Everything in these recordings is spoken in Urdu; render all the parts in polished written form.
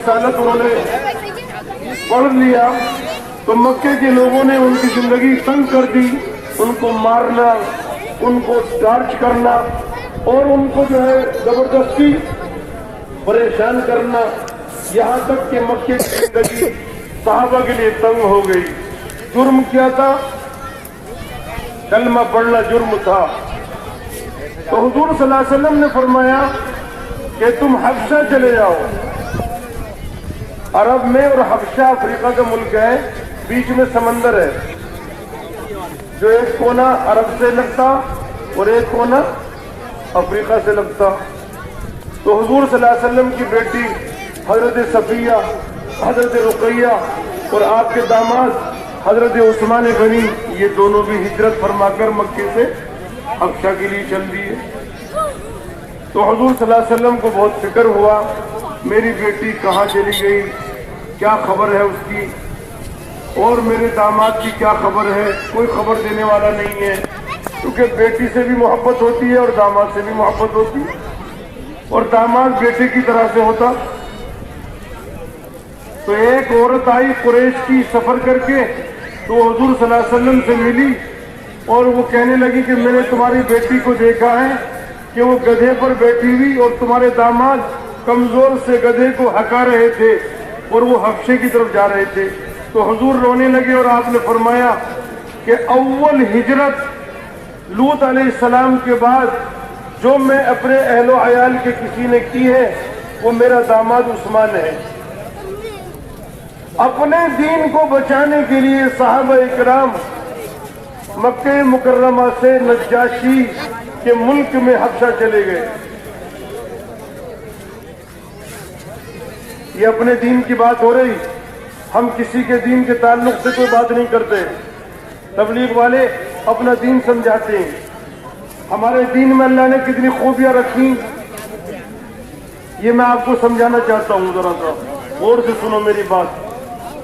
رسالت انہوں نے پڑھ لیا تو مکے کے لوگوں نے ان کی زندگی تنگ کر دی، ان کو مارنا، ان کو ٹارچ کرنا اور ان کو جو ہے زبردستی پریشان کرنا، یہاں تک کہ مکے کی زندگی صحابہ کے لیے تنگ ہو گئی۔ جرم کیا تھا؟ کلمہ پڑھنا جرم تھا۔ تو حضور صلی اللہ علیہ وسلم نے فرمایا کہ تم حبشہ چلے جاؤ۔ عرب میں اور حبشہ افریقہ کا ملک ہے، بیچ میں سمندر ہے، جو ایک کونا عرب سے لگتا اور ایک کونا افریقہ سے لگتا۔ تو حضور صلی اللہ علیہ وسلم کی بیٹی حضرت صفیہ، حضرت رقیہ اور آپ کے داماد حضرت عثمان غنی، یہ دونوں بھی ہجرت فرما کر مکے سے حبشہ کے لیے چل دیے۔ تو حضور صلی اللہ علیہ وسلم کو بہت فکر ہوا، میری بیٹی کہاں چلی گئی، کیا خبر ہے اس کی، اور میرے داماد کی کیا خبر ہے؟ کوئی خبر دینے والا نہیں ہے، کیونکہ بیٹی سے بھی محبت ہوتی ہے اور داماد سے بھی محبت ہوتی ہے، اور داماد بیٹے کی طرح سے ہوتا۔ تو ایک عورت آئی قریش کی سفر کر کے، تو حضور صلی اللہ علیہ وسلم سے ملی اور وہ کہنے لگی کہ میں نے تمہاری بیٹی کو دیکھا ہے کہ وہ گدھے پر بیٹھی ہوئی اور تمہارے داماد کمزور سے گدھے کو ہکا رہے تھے اور وہ حبشے کی طرف جا رہے تھے۔ تو حضور رونے لگے اور آپ نے فرمایا کہ اول ہجرت لوط علیہ السلام کے بعد جو میں اپنے اہل و عیال کے کسی نے کی ہے وہ میرا داماد عثمان ہے۔ اپنے دین کو بچانے کے لیے صحابہ اکرام مکہ مکرمہ سے نجاشی کے ملک میں حبشہ چلے گئے۔ یہ اپنے دین کی بات ہو رہی، ہم کسی کے دین کے تعلق سے کوئی بات نہیں کرتے، تبلیغ والے اپنا دین سمجھاتے ہیں۔ ہمارے دین میں اللہ نے کتنی خوبیاں رکھی، یہ میں آپ کو سمجھانا چاہتا ہوں، ذرا سا غور سے سنو میری بات۔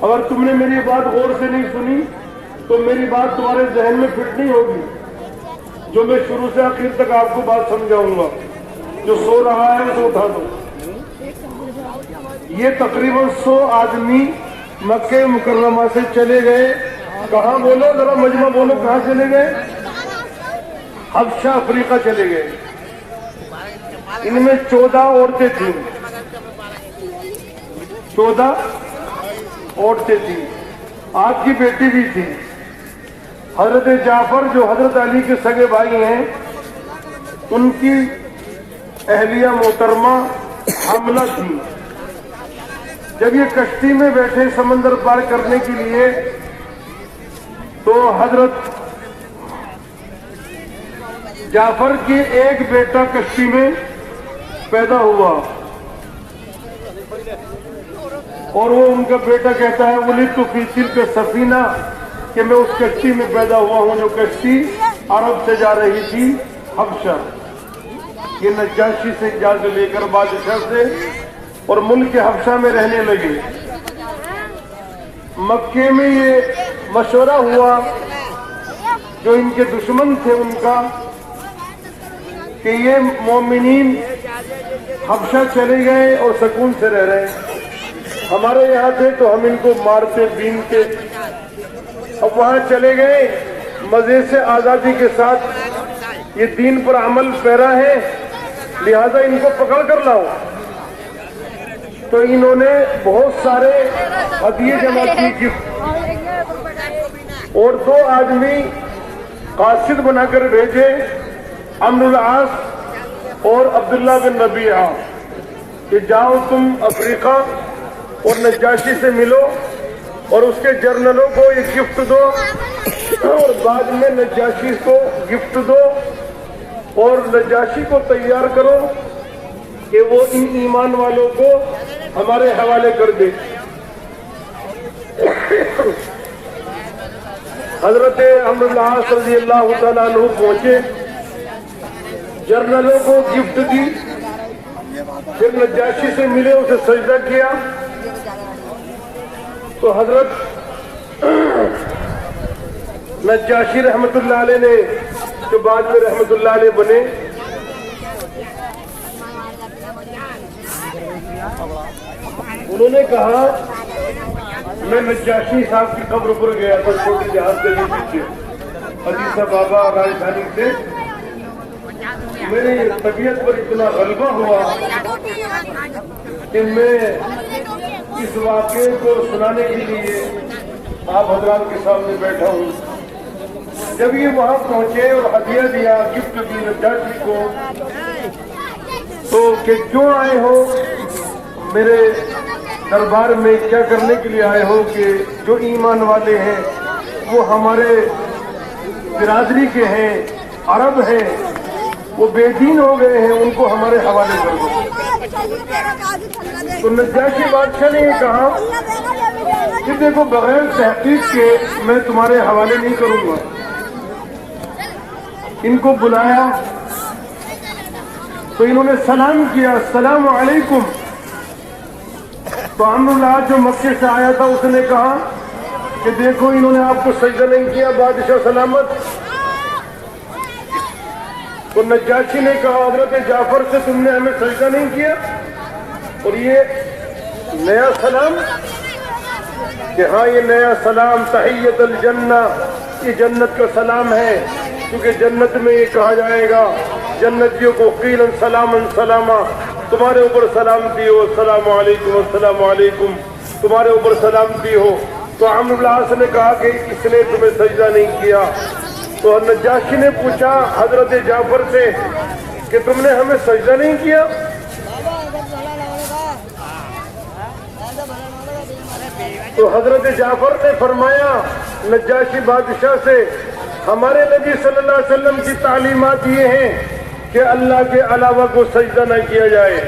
اگر تم نے میری بات غور سے نہیں سنی تو میری بات تمہارے ذہن میں فٹ نہیں ہوگی، جو میں شروع سے آخر تک آپ کو بات سمجھاؤں گا۔ جو سو رہا ہے اسے اٹھا دو۔ یہ تقریباً 100 آدمی مکہ مکرمہ سے چلے گئے، کہاں بولو ذرا مجمع بولو، کہاں چلے گئے؟ حبشہ افریقہ چلے گئے۔ ان میں 14 عورتیں تھیں، 14 عورتیں تھیں، آپ کی بیٹی بھی تھی۔ حضرت جعفر جو حضرت علی کے سگے بھائی ہیں، ان کی اہلیہ محترمہ حملہ تھی۔ جب یہ کشتی میں بیٹھے سمندر پار کرنے کے لیے تو حضرت جعفر کی ایک بیٹا کشتی میں پیدا ہوا اور وہ ان کا بیٹا کہتا ہے ولدت فی تلک السفینہ، کہ میں اس کشتی میں پیدا ہوا ہوں جو کشتی عرب سے جا رہی تھی حبشہ۔ یہ نجاشی سے اجازت لے کر بادشاہ سے اور ملک حبشہ میں رہنے لگے۔ مکے میں یہ مشورہ ہوا جو ان کے دشمن تھے ان کا، کہ یہ مومنین حبشہ چلے گئے اور سکون سے رہ رہے ہیں، ہمارے یہاں تھے تو ہم ان کو مارتے بینتے، اب وہاں چلے گئے مزے سے آزادی کے ساتھ، یہ دین پر عمل پیرا ہے لہذا ان کو پکڑ کر لاؤ۔ تو انہوں نے بہت سارے ہدیے جمع کی، گفٹ، اور 2 آدمی قاصد بنا کر بھیجے، عمرو العاص اور عبداللہ بن ربیعہ، کہ جاؤ تم افریقہ اور نجاشی سے ملو اور اس کے جرنلوں کو یہ گفٹ دو اور بعد میں نجاشی کو گفٹ دو اور نجاشی کو تیار کرو کہ وہ ان ایمان والوں کو ہمارے حوالے کر دے۔ حضرت عمرو العاص رضی اللہ تعالیٰ عنہ پہنچے، جرنلوں کو گفٹ دی، پھر نجاشی سے ملے، اسے سجدہ کیا۔ تو حضرت نجاشی رحمت اللہ علیہ نے، جو بعد میں رحمت اللہ علیہ بنے، انہوں نے کہا میں نجاشی صاحب کی قبر پر گیا تھا چھوٹی جہاز کے پیچھے عزیزہ بابا راجدھانی سے. میری طبیعت پر اتنا غلبہ ہوا کہ میں اس واقعے کو سنانے کے لیے آپ حضرات کے سامنے بیٹھا ہوں. جب یہ وہاں پہنچے اور ہدیہ دیا گفٹ دی نجاشی کو تو کہ کیوں آئے ہو میرے دربار میں, کیا کرنے کے لیے آئے ہو کہ جو ایمان والے ہیں وہ ہمارے برادری کے ہیں, عرب ہیں, وہ بے دین ہو گئے ہیں, ان کو ہمارے حوالے کر دو. تو نجاشی بادشاہ نے یہ کہا کہ دیکھو بغیر تحقیق کے میں تمہارے حوالے نہیں کروں گا. ان کو بلایا تو انہوں نے سلام کیا, السلام علیکم. تو عمرو اللہ جو مکے سے آیا تھا اس نے کہا کہ دیکھو انہوں نے آپ کو سجدہ نہیں کیا, بادشاہ سلامت. تو نجاشی نے کہا حضرت جعفر سے تم نے ہمیں سجدہ نہیں کیا, اور یہ نیا سلام کہ ہاں یہ نیا سلام تحیت الجنہ, یہ جنت کا سلام ہے. کیونکہ جنت میں یہ کہا جائے گا جنتیوں کو قیلا سلاما سلاما, تمہارے اوپر سلامتی ہو, السلام علیکم السلام علیکم, تمہارے اوپر سلامتی ہو. تو عمرو بن العاص نے کہا کہ اس نے تمہیں سجدہ نہیں کیا. تو نجاشی نے پوچھا حضرت جعفر سے کہ تم نے ہمیں سجدہ نہیں کیا. تو حضرت جعفر نے فرمایا نجاشی بادشاہ سے, ہمارے نبی صلی اللہ علیہ وسلم کی تعلیمات یہ ہیں کہ اللہ کے علاوہ کو سجدہ نہ کیا جائے.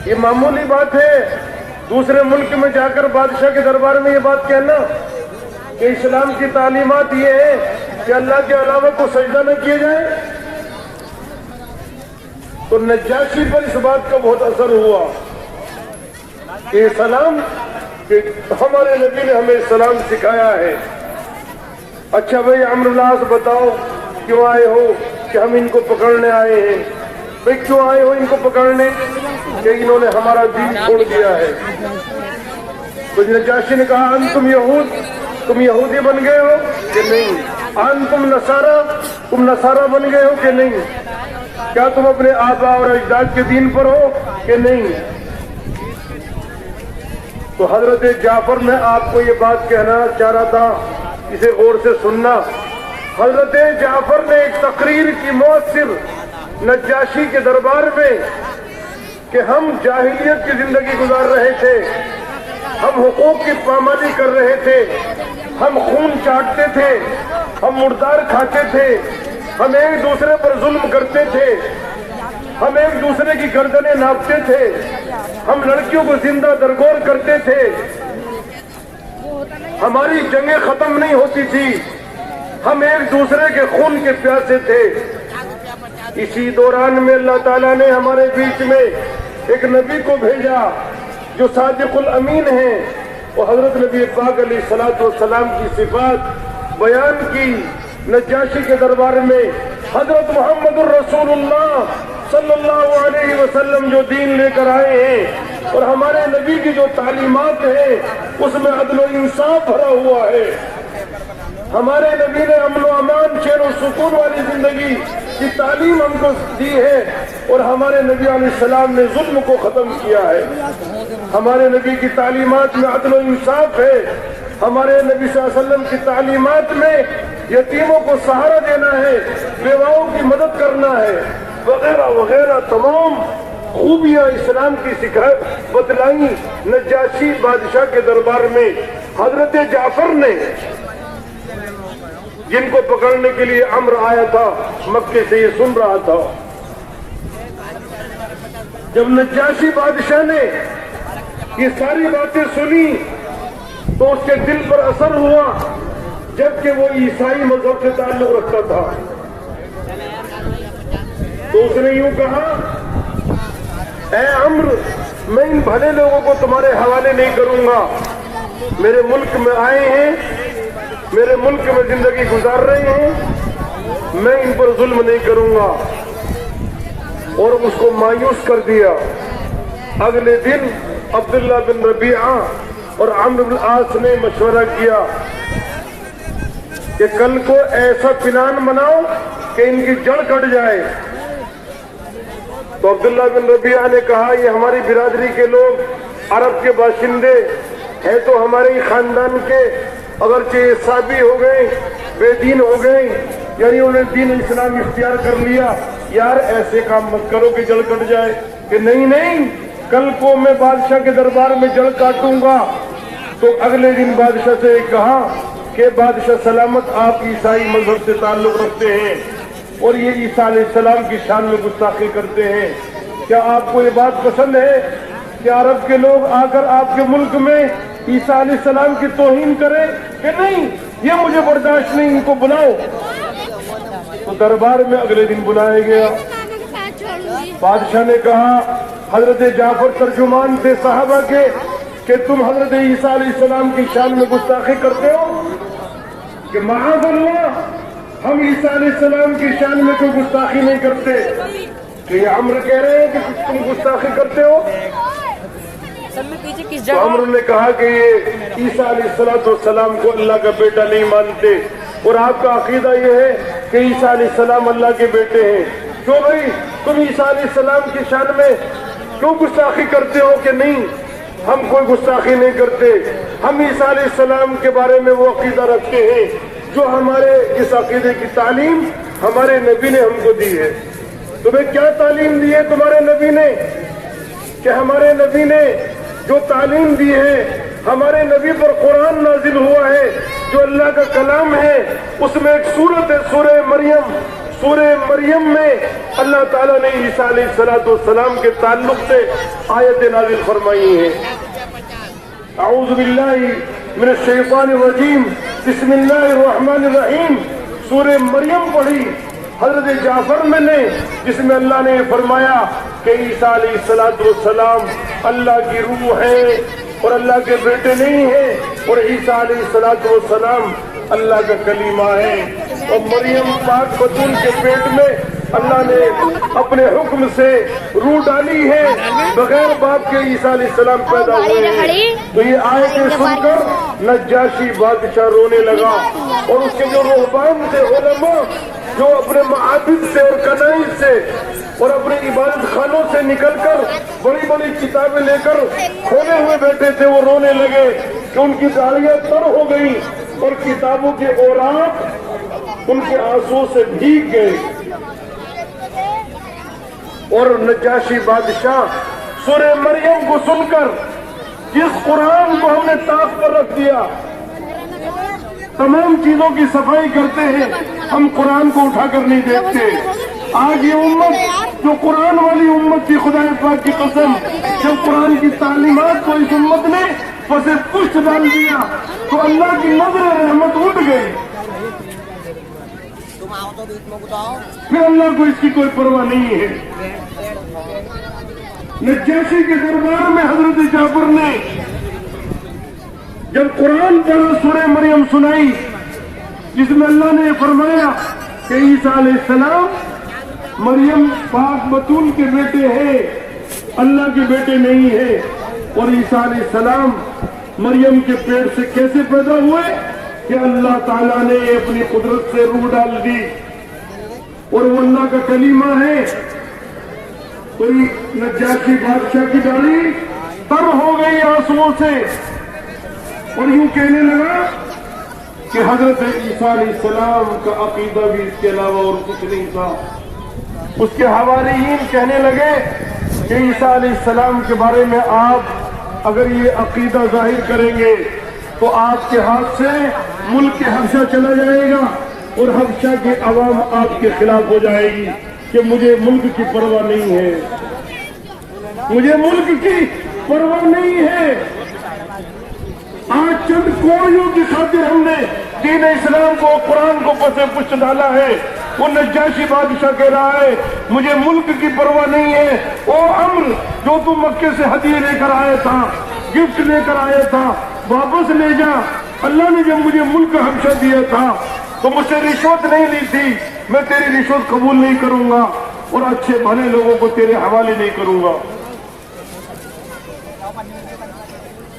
یہ معمولی بات ہے دوسرے ملک میں جا کر بادشاہ کے دربار میں یہ بات کہنا کہ اسلام کی تعلیمات یہ ہے کہ اللہ کے علاوہ کو سجدہ نہ کیا جائے. تو نجاشی پر اس بات کا بہت اثر ہوا کہ سلام کہ ہمارے نبی نے ہمیں سلام سکھایا ہے. اچھا بھائی عمرو بن العاص بتاؤ کیوں آئے ہو؟ کہ ہم ان کو پکڑنے آئے ہیں. بھائی کیوں آئے ہو ان کو پکڑنے؟ کہ انہوں نے ہمارا دین چھوڑ دیا ہے. تو نجاشی نے کہا انتم یہود, تم یہودی بن گئے ہو کہ نہیں؟ انتم نصارہ, تم نصارہ بن گئے ہو کہ نہیں؟ کیا تم اپنے آبا اور اجداد کے دین پر ہو کہ نہیں؟ تو حضرت جعفر میں آپ کو یہ بات کہنا چاہ رہا تھا, اسے غور سے سننا. حضرت جعفر نے ایک تقریر کی مؤثر نجاشی کے دربار میں کہ ہم جاہلیت کی زندگی گزار رہے تھے, ہم حقوق کی پامالی کر رہے تھے, ہم خون چاٹتے تھے, ہم مردار کھاتے تھے, ہم ایک دوسرے پر ظلم کرتے تھے, ہم ایک دوسرے کی گردنیں ناپتے تھے, ہم لڑکیوں کو زندہ درگور کرتے تھے, ہماری جنگیں ختم نہیں ہوتی تھی, ہم ایک دوسرے کے خون کے پیاسے تھے. اسی دوران میں اللہ تعالیٰ نے ہمارے بیچ میں ایک نبی کو بھیجا جو صادق الامین ہیں, اور حضرت نبی پاک علیہ الصلوۃ والسلام کی صفات بیان کی. نجاشی کے دربار میں حضرت محمد الرسول اللہ صلی اللہ علیہ وسلم جو دین لے کر آئے ہیں اور ہمارے نبی کی جو تعلیمات ہیں اس میں عدل و انصاف بھرا ہوا ہے. ہمارے نبی نے امن و امان, چین و سکون والی زندگی کی تعلیم ہم کو دی ہے, اور ہمارے نبی علیہ السلام نے ظلم کو ختم کیا ہے. ہمارے نبی کی تعلیمات میں عدل و انصاف ہے. ہمارے نبی صلی اللہ علیہ وسلم کی تعلیمات میں یتیموں کو سہارا دینا ہے, بیواؤں کی مدد کرنا ہے, وغیرہ وغیرہ تمام خوبیاں اسلام کی بتلائیں نجاشی بادشاہ کے دربار میں. حضرت جعفر نے جن کو پکڑنے کے لیے امر آیا تھا مکے سے یہ سن رہا تھا. جب نجاشی بادشاہ نے یہ ساری باتیں سنی تو اس کے دل پر اثر ہوا, جبکہ وہ عیسائی مذہب سے تعلق رکھتا تھا. تو اس نے یوں کہا, اے عمرو میں ان بھلے لوگوں کو تمہارے حوالے نہیں کروں گا, میرے ملک میں آئے ہیں, میرے ملک میں زندگی گزار رہے ہیں, میں ان پر ظلم نہیں کروں گا. اور اس کو مایوس کر دیا. اگلے دن عبداللہ بن ربیعہ اور عمرو بن العاص نے مشورہ کیا کہ کل کو ایسا پلان بناؤ کہ ان کی جڑ کٹ جائے. تو عبداللہ بن ربیعہ نے کہا یہ ہماری برادری کے لوگ عرب کے باشندے ہیں تو ہمارے ہی خاندان کے، اگرچہ صابی ہو گئے، بے دین ہو گئے، یعنی انہوں نے دین اسلام اختیار کر لیا، یار ایسے کام مت کرو کہ جڑ کٹ جائے. کہ نہیں کل کو میں بادشاہ کے دربار میں جڑ کاٹوں گا. تو اگلے دن بادشاہ سے کہا کہ بادشاہ سلامت آپ عیسائی مذہب سے تعلق رکھتے ہیں اور یہ عیسیٰ علیہ السلام کی شان میں گستاخی کرتے ہیں، کیا آپ کو یہ بات پسند ہے کہ عرب کے لوگ آ کر آپ کے ملک میں عیسیٰ علیہ السلام کی توہین کریں؟ کہ نہیں، یہ مجھے برداشت نہیں، ان کو بلاؤ. تو دربار میں اگلے دن بلایا گیا. بادشاہ نے کہا حضرت جعفر ترجمان تھے صحابہ کے کہ تم حضرت عیسیٰ علیہ السلام کی شان میں گستاخی کرتے ہو؟ کہ معاذ اللہ، ہم عیسیٰ علیہ السلام کی شان میں کوئی گستاخی نہیں کرتے. کہ یہ عمرو کہہ رہے ہیں کہ تم گستاخی کرتے ہو. تو عمرو نے کہا کہ یہ عیسیٰ علیہ السلام کو اللہ کا بیٹا نہیں مانتے اور آپ کا عقیدہ یہ ہے کہ عیسیٰ علیہ السلام اللہ کے بیٹے ہیں. کیوں بھائی تم عیسیٰ علیہ السلام کی شان میں کیوں گستاخی کرتے ہو؟ کہ نہیں، ہم کوئی گستاخی نہیں کرتے، ہم عیسیٰ علیہ السلام کے بارے میں وہ عقیدہ رکھتے ہیں جو ہمارے اس عقیدے کی تعلیم ہمارے نبی نے ہم کو دی ہے. تمہیں کیا تعلیم دی ہے تمہارے نبی نے؟ کہ ہمارے نبی نے جو تعلیم دی ہے، ہمارے نبی پر قرآن نازل ہوا ہے جو اللہ کا کلام ہے. اس میں ایک سورت ہے سورہ مریم. سورہ مریم میں اللہ تعالیٰ نے عیسیٰ علیہ السلام کے تعلق سے آیت نازل فرمائی ہے. اعوذ باللہ من الشیطان الرجیم، بسم اللہ الرحمن الرحیم. سورہ مریم پڑھی حضرت جعفر میں نے، جس میں اللہ نے فرمایا کہ عیسیٰ علیہ السلام اللہ کی روح ہے اور اللہ کے بیٹے نہیں ہیں، اور عیسیٰ علیہ السلام اللہ کا کلیمہ ہے. اور مریم پاک بطول کے پیٹ میں اللہ نے اپنے حکم سے روح ڈالی ہے، بغیر باپ کے عیسیٰ علیہ السلام پیدا ہوئے ہیں. تو یہ آیتیں سن کر نجاشی بادشاہ رونے لگا اور اس کے جو رہبان تھے، علماء جو اپنے معابد سے اور کنائس سے اور اپنے عبادت خانوں سے نکل کر بڑی بڑی کتابیں لے کر کھولے ہوئے بیٹھے تھے، وہ رونے لگے کہ ان کی داڑیاں تر ہو گئی اور کتابوں کے اوراق ان کے آنسو سے بھیگ گئے. اور نجاشی بادشاہ سورہ مریم کو سن کر، جس قرآن کو ہم نے طاق پر رکھ دیا، تمام چیزوں کی صفائی کرتے ہیں، ہم قرآن کو اٹھا کر نہیں دیکھتے. آج یہ امت جو قرآن والی امت تھی، خدا پاک کی قسم، جب قرآن کی تعلیمات کو اس امت نے پس پشت ڈال دیا تو اللہ کی نظر رحمت اٹھ گئی. پھر اللہ کو اس کی کوئی پرواہ نہیں ہے. نجاشی کے دربار میں حضرت جعفر نے جب قرآن پر سورہ مریم سنائی، جس میں اللہ نے فرمایا کہ عیسیٰ علیہ السلام مریم پاک بطول کے بیٹے ہیں، اللہ کے بیٹے نہیں ہیں، اور عیسیٰ علیہ السلام مریم کے پیٹ سے کیسے پیدا ہوئے کہ اللہ تعالیٰ نے اپنی قدرت سے روح ڈال دی اور وہ اللہ کا کلیمہ ہے. تو نجاشی بادشاہ کی داڑھی تر ہو گئی آنسوؤں سے اور یوں کہنے لگا کہ حضرت عیسیٰ علیہ السلام کا عقیدہ بھی اس کے علاوہ اور کچھ نہیں تھا. اس کے حواریین کہنے لگے کہ عیسیٰ علیہ السلام کے بارے میں آپ اگر یہ عقیدہ ظاہر کریں گے تو آپ کے ہاتھ سے ملک کے حبشہ چلا جائے گا اور حبشہ کی عوام آپ کے خلاف ہو جائے گی. کہ مجھے ملک کی پرواہ نہیں ہے، مجھے ملک کی پرواہ نہیں ہے. آج چند کوڑیوں کی خاطر ہم نے دین اسلام کو، قرآن کو پس پشت ڈالا ہے. وہ نجاشی بادشاہ کہہ رہا ہے مجھے ملک کی پرواہ نہیں ہے. او عمرو، جو تو مکے سے ہدیے لے کر آیا تھا، گفٹ لے کر آیا تھا، واپس لے جا. اللہ نے جب مجھے ملک حبشہ دیا تھا تو مجھ سے رشوت نہیں لی تھی، میں تیری رشوت قبول نہیں کروں گا اور اچھے بھلے لوگوں کو تیرے حوالے نہیں کروں گا.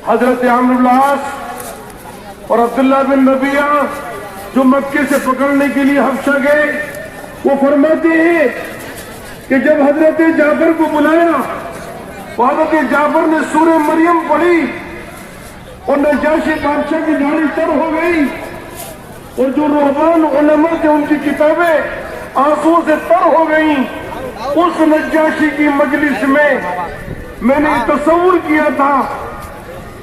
حضرت عمرو بن العاص اور عبداللہ بن ربیعہ جو مکے سے پکڑنے کے لیے حبشہ گئے، وہ فرماتے ہیں کہ جب حضرت جعفر کو بلایا تو حضرت جعفر نے سورہ مریم پڑھی اور نجاشی بادشاہ کی داڑھی تر ہو گئی، اور جو رہبان علماء تھے ان کی کتابیں آنسو سے تر ہو گئیں۔ اس نجاشی کی مجلس میں نے تصور کیا تھا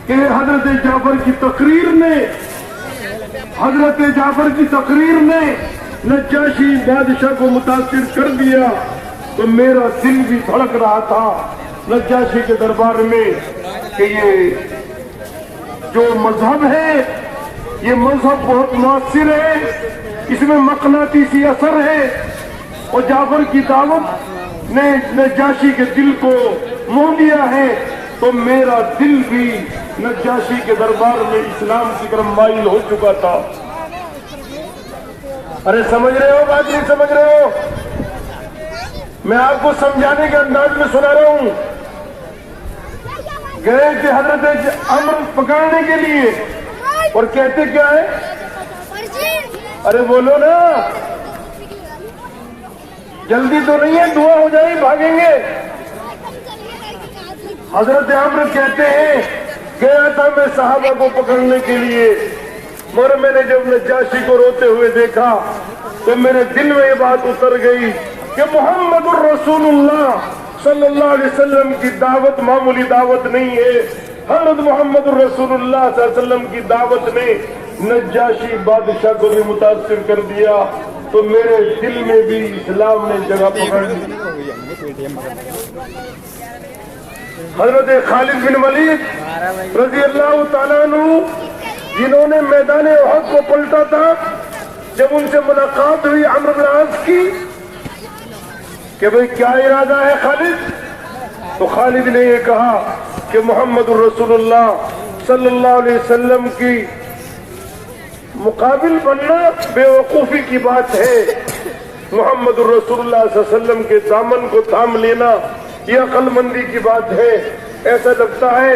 کہ حضرت جعفر کی تقریر نے نجاشی بادشاہ کو متاثر کر دیا، تو میرا دل بھی دھڑک رہا تھا نجاشی کے دربار میں کہ یہ جو مذہب ہے یہ مذہب بہت مؤثر ہے، اس میں مقناطیسی اثر ہے، اور جعفر کی دعوت نے نجاشی کے دل کو موہ دیا ہے، تو میرا دل بھی نجاشی کے دربار میں اسلام کی طرف مائل ہو چکا تھا۔ ارے سمجھ رہے ہو بات نہیں سمجھ رہے ہو؟ میں آپ کو سمجھانے کے انداز میں سنا رہا ہوں۔ گئے تھے حضرت عمرو پکڑنے کے لیے، اور کہتے کیا ہے؟ ارے بولو نا، جلدی تو نہیں ہے، دعا ہو جائے بھاگیں گے۔ حضرت عمرو کہتے ہیں گیا تھا میں صحابہ کو پکڑنے کے لیے، مگر میں نے جب نجاشی کو روتے ہوئے دیکھا تو میرے دل میں یہ بات اتر گئی کہ محمد الرسول اللہ صلی اللہ علیہ وسلم کی دعوت معمولی دعوت نہیں ہے۔ حضرت محمد الرسول اللہ صلی اللہ علیہ وسلم کی دعوت نے نجاشی بادشاہ کو بھی متاثر کر دیا، تو میرے دل میں بھی اسلام نے جگہ پکڑ لی۔ حضرت خالد بن ولید رضی اللہ تعالیٰ عنہ، جنہوں نے میدان احد کو پلٹا تھا، جب ان سے ملاقات ہوئی عمرو بن العاص کی کہ بھئی کیا ارادہ ہے خالد، تو خالد نے یہ کہا کہ محمد الرسول اللہ صلی اللہ علیہ وسلم کی مقابل بننا بے وقوفی کی بات ہے، محمد الرسول اللہ صلی اللہ علیہ وسلم کے دامن کو تھام لینا یہ عقل مندی کی بات ہے۔ ایسا لگتا ہے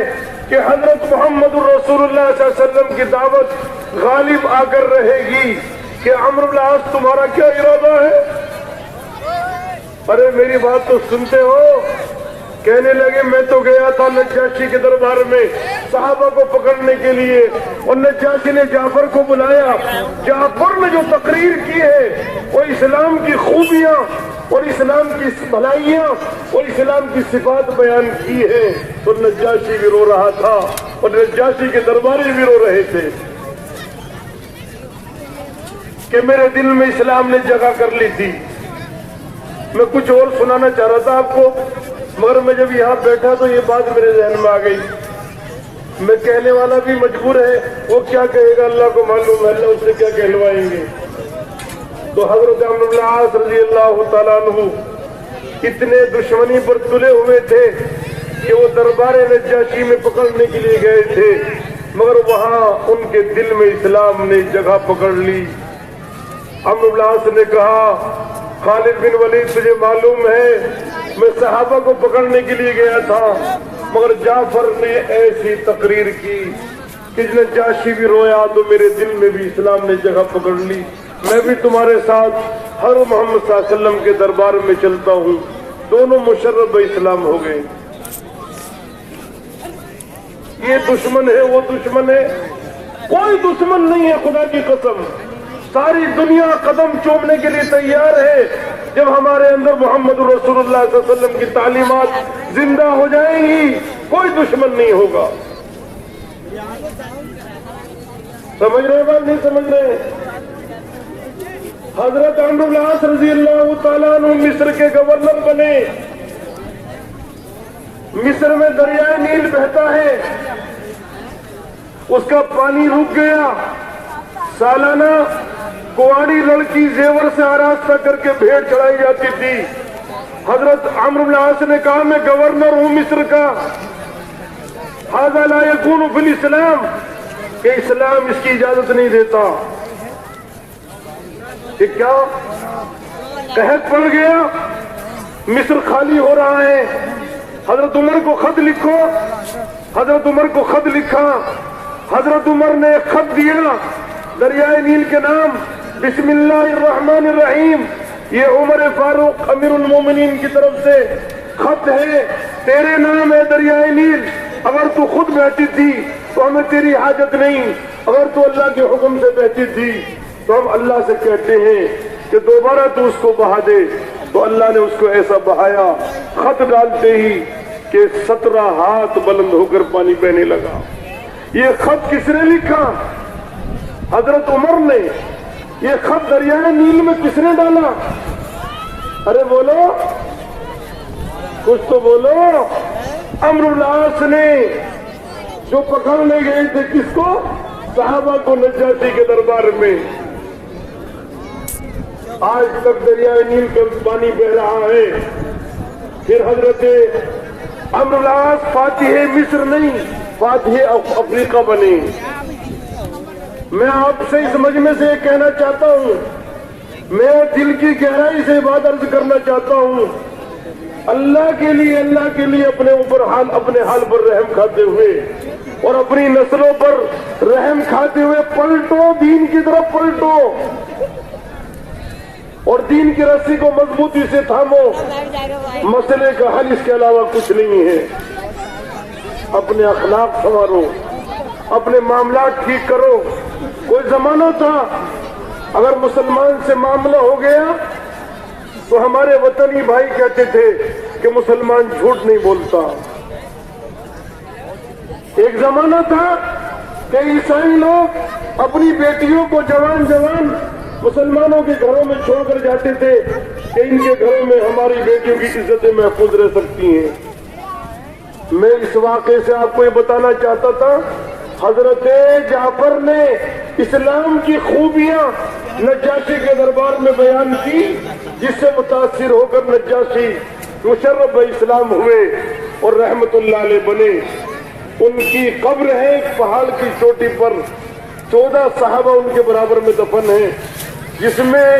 کہ حضرت محمد الرسول اللہ صلی اللہ علیہ وسلم کی دعوت غالب آ کر رہے گی کہ عمرو بن العاص تمہارا کیا ارادہ ہے؟ ارے میری بات تو سنتے ہو؟ کہنے لگے میں تو گیا تھا نجاشی کے دربار میں صحابہ کو پکڑنے کے لیے، اور نجاشی نے جعفر کو بلایا، جعفر نے جو تقریر کی ہے وہ اسلام کی خوبیاں اور اسلام کی بھلائیاں اور اسلام کی صفات بیان کی ہے، تو نجاشی بھی رو رہا تھا اور نجاشی کے درباری بھی رو رہے تھے کہ میرے دل میں اسلام نے جگہ کر لی تھی۔ میں کچھ اور سنانا چاہ رہا تھا آپ کو، مگر میں جب یہاں بیٹھا تو یہ بات میرے ذہن میں آ گئی۔ میں کہنے والا بھی مجبور ہے، وہ کیا کہے گا اللہ کو معلوم ہے، اللہ اس سے کیا کہلوائیں گے۔ تو حضرت عمرو بن العاص رضی اللہ تعالیٰ عنہ اتنے دشمنی پر تلے ہوئے تھے کہ وہ دربار نجاشی میں پکڑنے کے لیے گئے تھے، مگر وہاں ان کے دل میں اسلام نے جگہ پکڑ لی۔ عمرو بن العاص نے کہا خالد بن ولید تجھے معلوم ہے میں صحابہ کو پکڑنے کے لیے گیا تھا، مگر جعفر نے ایسی تقریر کی کہ نجاشی بھی رویا تو میرے دل میں بھی اسلام نے جگہ پکڑ لی۔ میں بھی تمہارے ساتھ ہر محمد صلی اللہ علیہ وسلم کے دربار میں چلتا ہوں۔ دونوں مشرف اسلام ہو گئے۔ یہ دشمن ہے وہ دشمن ہے، کوئی دشمن نہیں ہے خدا کی قسم۔ ساری دنیا قدم چومنے کے لیے تیار ہے جب ہمارے اندر محمد رسول اللہ صلی اللہ علیہ وسلم کی تعلیمات زندہ ہو جائیں گی، کوئی دشمن نہیں ہوگا۔ سمجھ رہے بات نہیں سمجھ رہے؟ حضرت عمرو بن العاص رضی اللہ تعالیٰ عنہ مصر کے گورنر بنے۔ مصر میں دریائے نیل بہتا ہے، اس کا پانی رک گیا، سالانہ کواری لڑکی زیور سے آراستہ کر کے بھیڑ چڑھائی جاتی تھی۔ حضرت عمرو بن العاص نے کہا میں گورنر ہوں مصر کا، ھذا لا یکون فی الاسلام، کہ اسلام اس کی اجازت نہیں دیتا۔ کہ کیا قحط پڑ گیا، مصر خالی ہو رہا ہے، حضرت عمر کو خط لکھو. حضرت عمر کو خط لکھا. حضرت عمر نے ایک خط دیا دریائے نیل کے نام, بسم اللہ الرحمن الرحیم. یہ عمر فاروق امیر المومنین کی طرف سے خط ہے, تیرے نام ہے دریائے نیل. اگر تو خود بہتی تھی تو ہمیں تیری حاجت نہیں, اگر تو اللہ کے حکم سے بہتی تھی تو ہم اللہ سے کہتے ہیں کہ دوبارہ تو اس کو بہا دے. تو اللہ نے اس کو ایسا بہایا خط ڈالتے ہی کہ 17 ہاتھ بلند ہو کر پانی بہنے لگا. یہ خط کس نے لکھا؟ حضرت عمر نے. یہ خط دریائے نیل میں کس نے ڈالا؟ ارے بولو, کچھ تو بولو. عمرو العاص نے, جو پکڑنے گئے تھے کس کو؟ صحابہ کو نجاشی کے دربار میں. آج تک دریائے نیل کا پانی بہ رہا ہے. پھر حضرت عمرو العاص فاتح مصر نہیں, فاتح افریقہ بنے. میں آپ سے اس مجمع سے یہ کہنا چاہتا ہوں, میں دل کی گہرائی سے بات عرض کرنا چاہتا ہوں, اللہ کے لیے اپنے اوپر اپنے حال پر رحم کھاتے ہوئے اور اپنی نسلوں پر رحم کھاتے ہوئے پلٹو, دین کی طرف پلٹو اور دین کی رسی کو مضبوطی سے تھامو. مسئلے کا حل اس کے علاوہ کچھ نہیں ہے. اپنے اخلاق سنوارو, اپنے معاملات ٹھیک کرو. کوئی زمانہ تھا اگر مسلمان سے معاملہ ہو گیا تو ہمارے وطنی بھائی کہتے تھے کہ مسلمان جھوٹ نہیں بولتا. ایک زمانہ تھا کہ عیسائی لوگ اپنی بیٹیوں کو جوان مسلمانوں کے گھروں میں چھوڑ کر جاتے تھے کہ ان کے گھروں میں ہماری بیٹیوں کی عزتیں محفوظ رہ سکتی ہیں. میں اس واقعے سے آپ کو یہ بتانا چاہتا تھا, حضرت جعفر نے اسلام کی خوبیاں نجاشی کے دربار میں بیان کی, جس سے متاثر ہو کر نجاشی مشرف اسلام ہوئے اور رحمت اللہ علیہ بنے. ان کی قبر ہے ایک پہاڑ کی چوٹی پر, 14 صحابہ ان کے برابر میں دفن ہیں, جس میں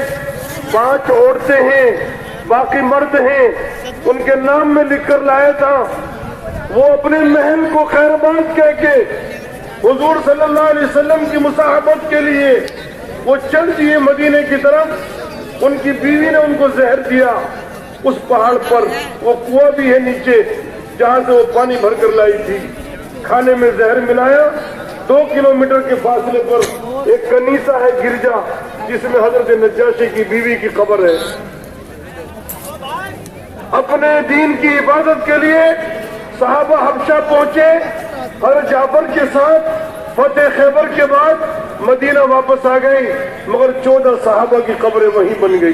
5 عورتیں ہیں, باقی مرد ہیں. ان کے نام میں لکھ کر لایا تھا. وہ اپنے محل کو خیر باد کہہ کے حضور صلی اللہ علیہ وسلم کی مصاحبت کے لیے وہ چل دیے مدینے کی طرف. ان کی بیوی نے ان کو زہر دیا. اس پہاڑ پر وہ کنواں بھی ہے نیچے جہاں سے وہ پانی بھر کر لائی تھی. کھانے میں زہر ملایا. 2 کلومیٹر کے فاصلے پر ایک کنیسہ ہے, گرجا, جس میں حضرت نجاشی کی بیوی کی قبر ہے. اپنے دین کی عبادت کے لیے صحابہ حبشہ پہنچے. حضرت جعفر کے ساتھ فتح خیبر کے بعد مدینہ واپس آ گئی, مگر 14 صحابہ کی قبریں وہیں بن گئی.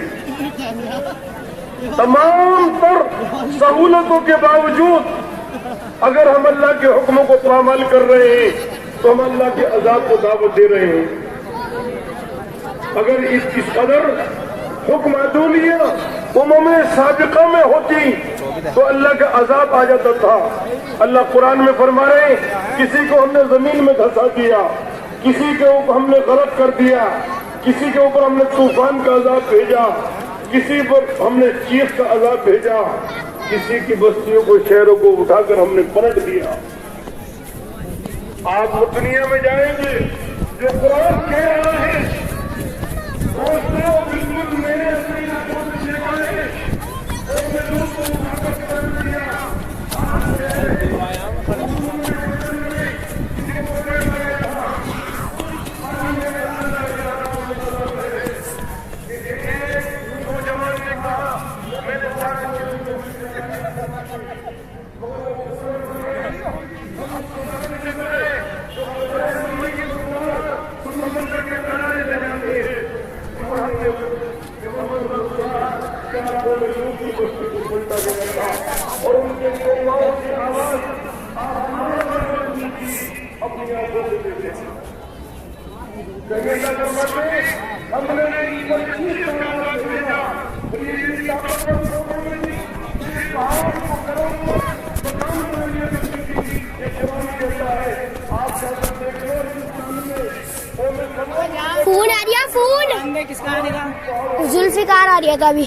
تمام تر سہولتوں کے باوجود اگر ہم اللہ کے حکموں کو پامال کر رہے ہیں تو ہم اللہ کے عذاب کو دعوت دے رہے ہیں. اگر اس قدر حکم عدولیہ امم سابقہ میں ہوتی تو اللہ کا عذاب آ جاتا تھا. اللہ قرآن میں فرما رہے ہیں, کسی کو ہم نے زمین میں دھسا دیا, کسی کے اوپر ہم نے غرق کر دیا, کسی کے اوپر ہم نے طوفان کا عذاب بھیجا, کسی پر ہم نے چیخ کا عذاب بھیجا, کسی کی بستیوں کو شہروں کو اٹھا کر ہم نے پلٹ دیا. آپ دنیا میں جائیں گے جو قرآن کہہ رہا ہے بالکل میرے اور ان کے قوموں کی آواز اپنی آنکھوں سے دیتے ہیں. ہم نے فون آ رہا, فون کس کا آنے کا ذوالفقار آ رہا تھا ابھی.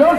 10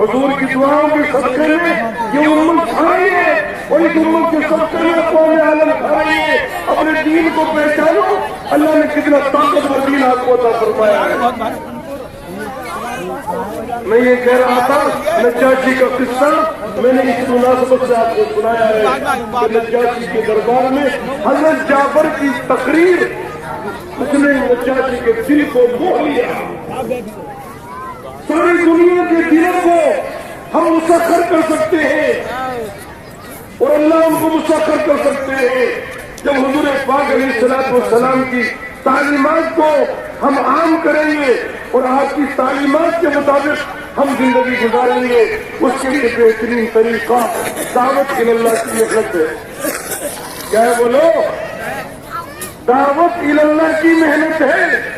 حضور کی دعاؤں کے صدقے میں یہ امت کھائی ہے اور اس امت کے صدقے میں قوم عالم کھائی ہے. اپنے دین کو پہچانو. اللہ نے کتنا طاقتور دین آپ کو عطا فرمایا ہے. میں یہ کہہ رہا تھا نجاشی کا قصہ میں نے اس مناسبت سے آپ کو سنایا ہے کہ نجاشی کے دربار میں حضرت جعفر کی تقریر اس نے نجاشی کے دل کو موہ لیا. ساری دنیا کے دلوں کو ہم مسخر کر سکتے ہیں اور اللہ ان کو مسخر کر سکتے ہیں جب حضور پاک علیہ الصلوۃ والسلام کی تعلیمات کو ہم عام کریں گے اور آپ کی تعلیمات کے مطابق ہم زندگی گزاریں گے. اس کے لیے بہترین طریقہ دعوت اللہ کی محنت ہے. کیا ہے بولو؟ دعوت اللہ کی محنت ہے.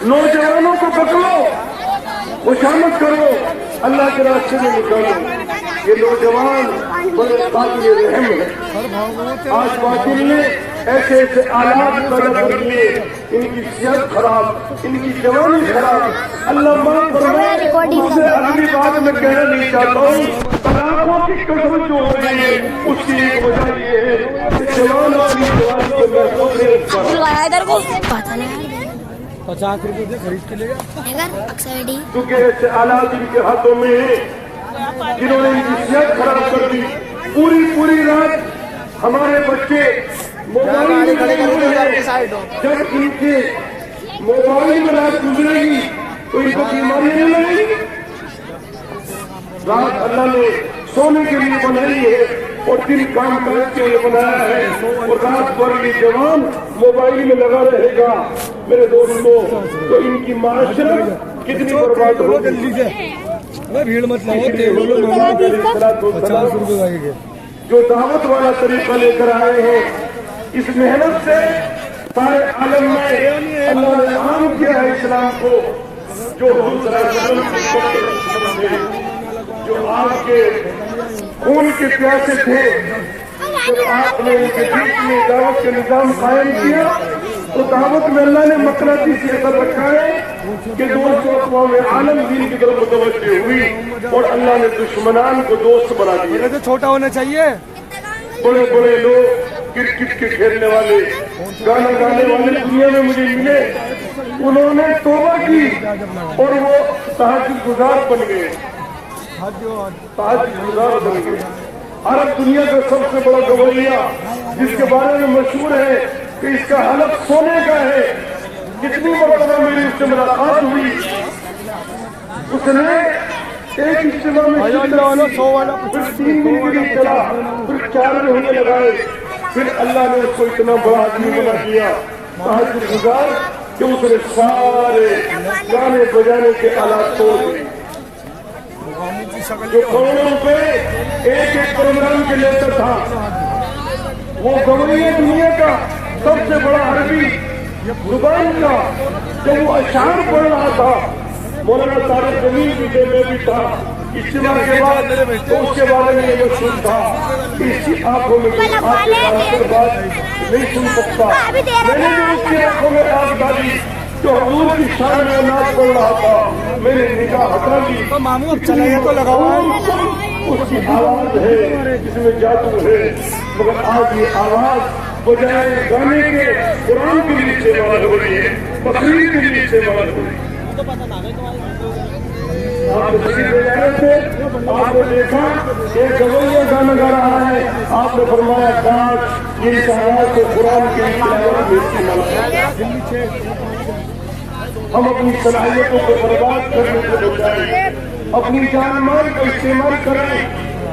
نوجوانوں کو پکڑو, خوشامد کرو, اللہ کے راستے میں نکالو. یہ نوجوان بڑے قابل رحم ہیں. آج باطل نے ایسے ایسے آلات پیدا کر دیے, ان کی صحت خراب, ان کی جوانی خراب. اللہ معاف فرمائے. اسے اگلی بات میں کہنا نہیں چاہتا ہوں. طلاقوں کی قسم جو ہو رہی ہے اس کی ایک وجہ یہ ہے کہ جوان اپنی جوانی کو محفوظ نہیں رکھ پا رہا. 50 روپے سے خرید کے لے گا. کیونکہ ایسے آلات ان کے ہاتھوں میں ہیں جنہوں نے ان کی صحت خراب کر دی. پوری رات ہمارے بچے موبائل میں لگے ہوئے ہیں. جب ان کے موبائل میں رات گزرے گی تو ان کو بیماری نہیں لگے گی. رات اللہ نے سونے کے لیے بنائی ہے اور دن کام کرنے کے لیے بنایا ہے, اور رات بھر یہ جوان موبائل میں لگا رہے گا میرے دوستوں تو ان کی معاشرت کتنی برباد ہو. جلدی سے بھیڑ مت لگاؤ. 50 روپے لگیں گے. جو دعوت والا طریقہ لے کر آئے ہیں اس محنت سے سارے عالم میں اللہ نے عام کیا ہے اسلام کو. جو حضور صلی اللہ علیہ وسلم کے جو آپ کے خون کے پیاسے تھے, جب آپ نے ان کے بیچ میں دعوت کے نظام قائم کیا تو دعوت میں اللہ نے مقناطیسی سے اثر رکھا ہے کہ دوستوں اقوام عالم دین کی طرف متوجہ ہوئی اور اللہ نے دشمنان کو دوست بنا دیا. تو چھوٹا ہونا چاہیے. بڑے بڑے لوگ کرکٹ کے کھیلنے والے, گانا گانے والے دنیا میں مجھے ملے, انہوں نے توبہ کی اور وہ تہجد گزار بن گئے. تہجد گزار بن گئے. عرب دنیا کا سب سے بڑا گویا جس کے بارے میں مشہور ہے کہ اس کا حلق سونے کا ہے. کتنی مرتبہ میری اس سے ملاقات ہوئی. اس نے ایک اجتماع میں پھر 3 دن کے لیے چلا, پھر 4 مہینے لگائے, پھر اللہ نے اس کو اتنا بڑا آدمی بنا دیا تہجد گزار کہ اس نے سارے گانے بجانے کے آلات توڑ دیے. جو کروڑوں روپے ایک پروگرام کے لیتا تھا, وہ گویا دنیا کا سب سے بڑا عربی زبان کا جب وہ اشعار پڑھ رہا تھا, مولانا طارق جمیل بھی تھے, میں بھی تھا. اجتماع کے بعد تو اس کے بارے میں یہ مشہور تھا اس کی آنکھوں میں بات نہیں سن سکتا. میں نے جو اس کی آنکھوں میں آنکھ ڈالی جو حضور کی شان میں ناز پڑھ رہا تھا, میری نگاہ ہٹا لی. ماموں اب چلے گا تو لگاؤ. اس کی آواز ہے جس میں جادو ہے, مگر آج یہ آواز بجائے گانے کے قرآن کے لیے استعمال ہو رہی ہے, تقریر کے لیے استعمال ہو رہی ہے. آپ تشریف لے جا رہے تھے, آپ نے دیکھا ایک گویا گانا گا رہا ہے, آپ نے فرمایا کاش یہ آواز کو قرآن کے لیے استعمال کریں. ہم اپنی صلاحیتوں کو برباد کرنے سے بچائیں, اپنی جان مال کا استعمال کریں.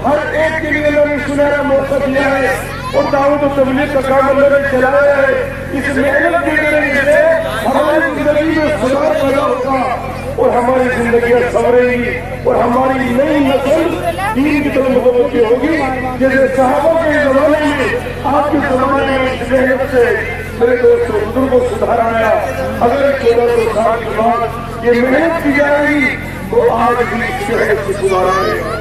ہر ایک کے لیے اللہ نے سنہرا موقع دیا ہے اور دعوت و تبلیغ کا کام اللہ نے چلایا ہے. اس محنت کے ذریعے سے ہماری زندگی میں سدھار پیدا ہوگا اور ہماری زندگیاں سنوریں گی اور ہماری نئی نسل دین کی طرف متوجہ ہوگی. جیسے صحابہ کے زمانے میں, آپ کے زمانے میں اس محنت سے میرے دوست بزرگوں کو سدھار آیا. اگر 1400 سال کے بعد یہ محنت کی جائے گی تو آج بھی اس محنت سے سدھار آئے گا.